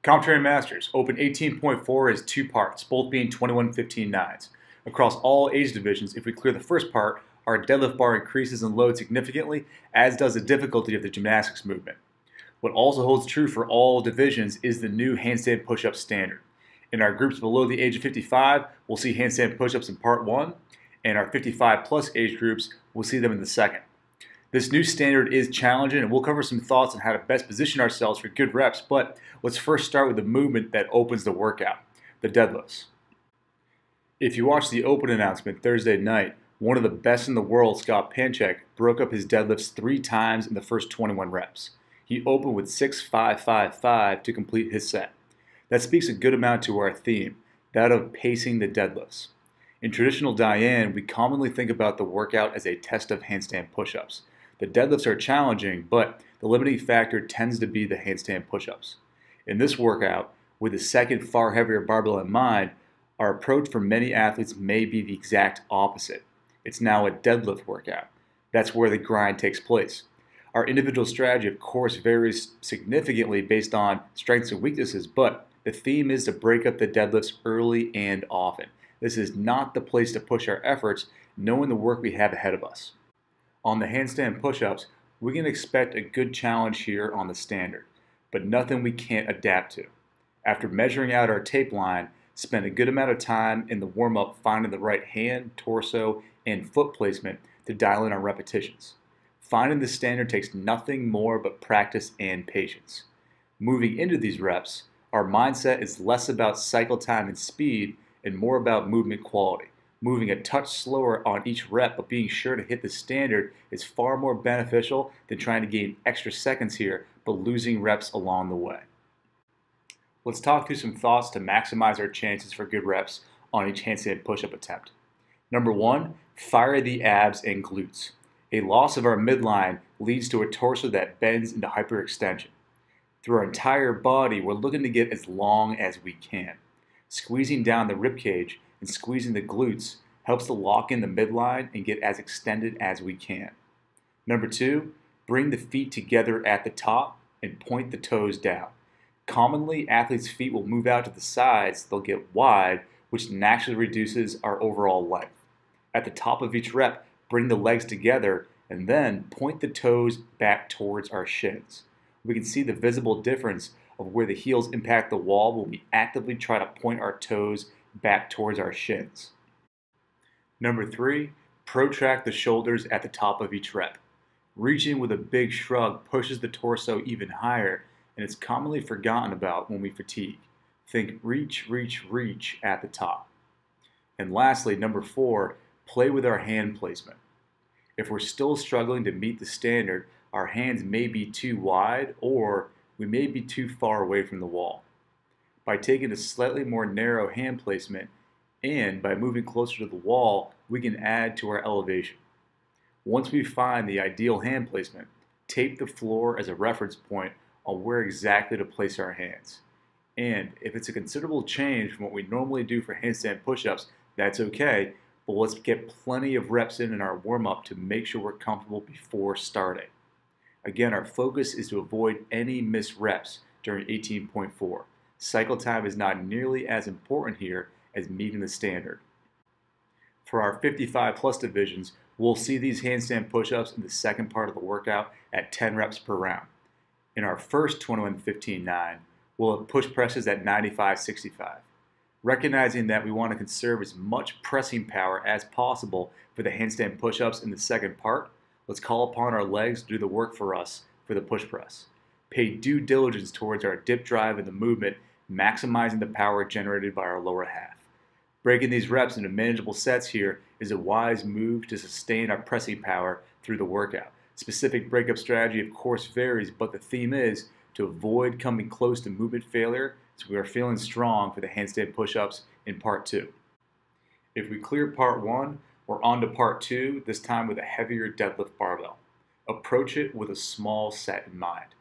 CompTrain Masters, Open 18.4 is two parts, both being 21-15-9s. Across all age divisions, if we clear the first part, our deadlift bar increases in load significantly, as does the difficulty of the gymnastics movement. What also holds true for all divisions is the new handstand push-up standard. In our groups below the age of 55, we'll see handstand push-ups in part 1, and our 55 plus age groups, we'll see them in the second. This new standard is challenging, and we'll cover some thoughts on how to best position ourselves for good reps, but let's first start with the movement that opens the workout, the deadlifts. If you watched the open announcement Thursday night, one of the best in the world, Scott Panchik, broke up his deadlifts 3 times in the first 21 reps. He opened with 6-5-5-5 to complete his set. That speaks a good amount to our theme, that of pacing the deadlifts. In traditional Diane, we commonly think about the workout as a test of handstand push-ups. The deadlifts are challenging, but the limiting factor tends to be the handstand push-ups. In this workout, with the second far heavier barbell in mind, our approach for many athletes may be the exact opposite. It's now a deadlift workout. That's where the grind takes place. Our individual strategy, of course, varies significantly based on strengths and weaknesses, but the theme is to break up the deadlifts early and often. This is not the place to push our efforts, knowing the work we have ahead of us. On the handstand push-ups, we can expect a good challenge here on the standard, but nothing we can't adapt to. After measuring out our tape line, spend a good amount of time in the warm-up finding the right hand, torso, and foot placement to dial in our repetitions. Finding the standard takes nothing more but practice and patience. Moving into these reps, our mindset is less about cycle time and speed and more about movement quality. Moving a touch slower on each rep, but being sure to hit the standard is far more beneficial than trying to gain extra seconds here, but losing reps along the way. Let's talk through some thoughts to maximize our chances for good reps on each handstand push-up attempt. Number 1, fire the abs and glutes. A loss of our midline leads to a torso that bends into hyperextension. Through our entire body, we're looking to get as long as we can. Squeezing down the ribcage and squeezing the glutes helps to lock in the midline and get as extended as we can. Number 2, bring the feet together at the top and point the toes down. Commonly, athletes' feet will move out to the sides, they'll get wide, which naturally reduces our overall length. At the top of each rep, bring the legs together and then point the toes back towards our shins. We can see the visible difference of where the heels impact the wall when we actively try to point our toes back towards our shins. Number 3, protract the shoulders at the top of each rep. Reaching with a big shrug pushes the torso even higher, and it's commonly forgotten about when we fatigue. Think reach, reach, reach at the top. And lastly, number 4, play with our hand placement. If we're still struggling to meet the standard, our hands may be too wide or we may be too far away from the wall. By taking a slightly more narrow hand placement and by moving closer to the wall, we can add to our elevation. Once we find the ideal hand placement, tape the floor as a reference point on where exactly to place our hands. And if it's a considerable change from what we normally do for handstand push-ups, that's okay, but let's get plenty of reps in our warm-up to make sure we're comfortable before starting. Again, our focus is to avoid any missed reps during 18.4. Cycle time is not nearly as important here as meeting the standard. For our 55 plus divisions, we'll see these handstand push-ups in the second part of the workout at 10 reps per round. In our first 21-15-9, we'll have push presses at 95-65. Recognizing that we want to conserve as much pressing power as possible for the handstand push-ups in the second part, let's call upon our legs to do the work for us for the push press. Pay due diligence towards our dip drive in the movement, maximizing the power generated by our lower half. Breaking these reps into manageable sets here is a wise move to sustain our pressing power through the workout. Specific breakup strategy of course varies, but the theme is to avoid coming close to movement failure so we are feeling strong for the handstand push-ups in part 2. If we clear part 1, we're on to part 2, this time with a heavier deadlift barbell. Approach it with a small set in mind.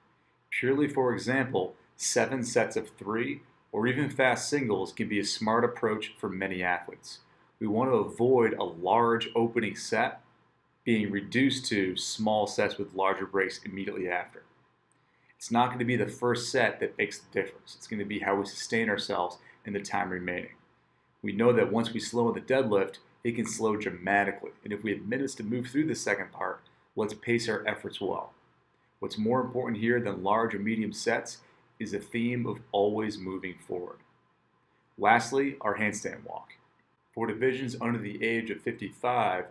Purely for example, 7 sets of 3 or even fast singles can be a smart approach for many athletes. We want to avoid a large opening set being reduced to small sets with larger breaks immediately after. It's not going to be the first set that makes the difference. It's going to be how we sustain ourselves in the time remaining. We know that once we slow the deadlift, it can slow dramatically. And if we have minutes to move through the second part, let's pace our efforts well. What's more important here than large or medium sets is the theme of always moving forward. Lastly, our handstand walk. For divisions under the age of 55,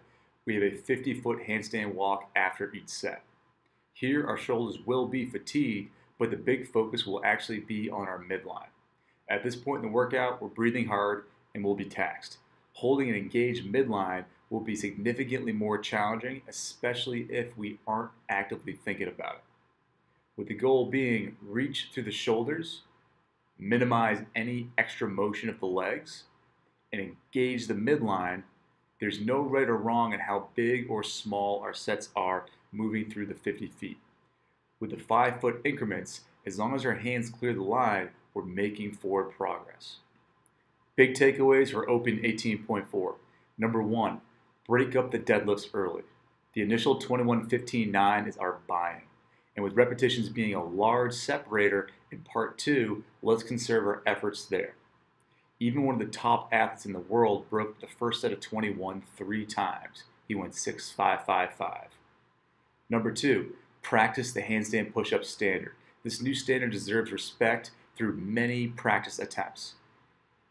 we have a 50-foot handstand walk after each set. Here, our shoulders will be fatigued, but the big focus will actually be on our midline. At this point in the workout, we're breathing hard and will be taxed. Holding an engaged midline will be significantly more challenging, especially if we aren't actively thinking about it. With the goal being reach through the shoulders, minimize any extra motion of the legs, and engage the midline. There's no right or wrong in how big or small our sets are moving through the 50 feet. With the 5-foot increments, as long as our hands clear the line, we're making forward progress. Big takeaways for Open 18.4. Number 1, break up the deadlifts early. The initial 21-15-9 is our buy-in. And with repetitions being a large separator in part 2, let's conserve our efforts there. Even one of the top athletes in the world broke the first set of 21 3 times. He went 6-5-5-5. Number 2, practice the handstand push-up standard. This new standard deserves respect through many practice attempts.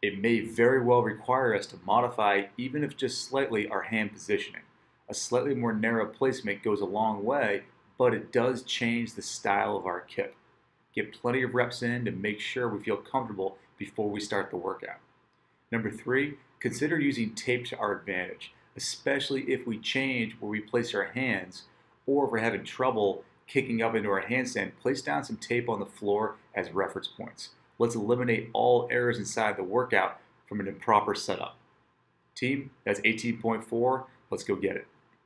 It may very well require us to modify, even if just slightly, our hand positioning. A slightly more narrow placement goes a long way, but it does change the style of our kip. Get plenty of reps in to make sure we feel comfortable before we start the workout. Number 3, consider using tape to our advantage, especially if we change where we place our hands, or if we're having trouble kicking up into our handstand, place down some tape on the floor as reference points. Let's eliminate all errors inside the workout from an improper setup. Team, that's 18.4. Let's go get it.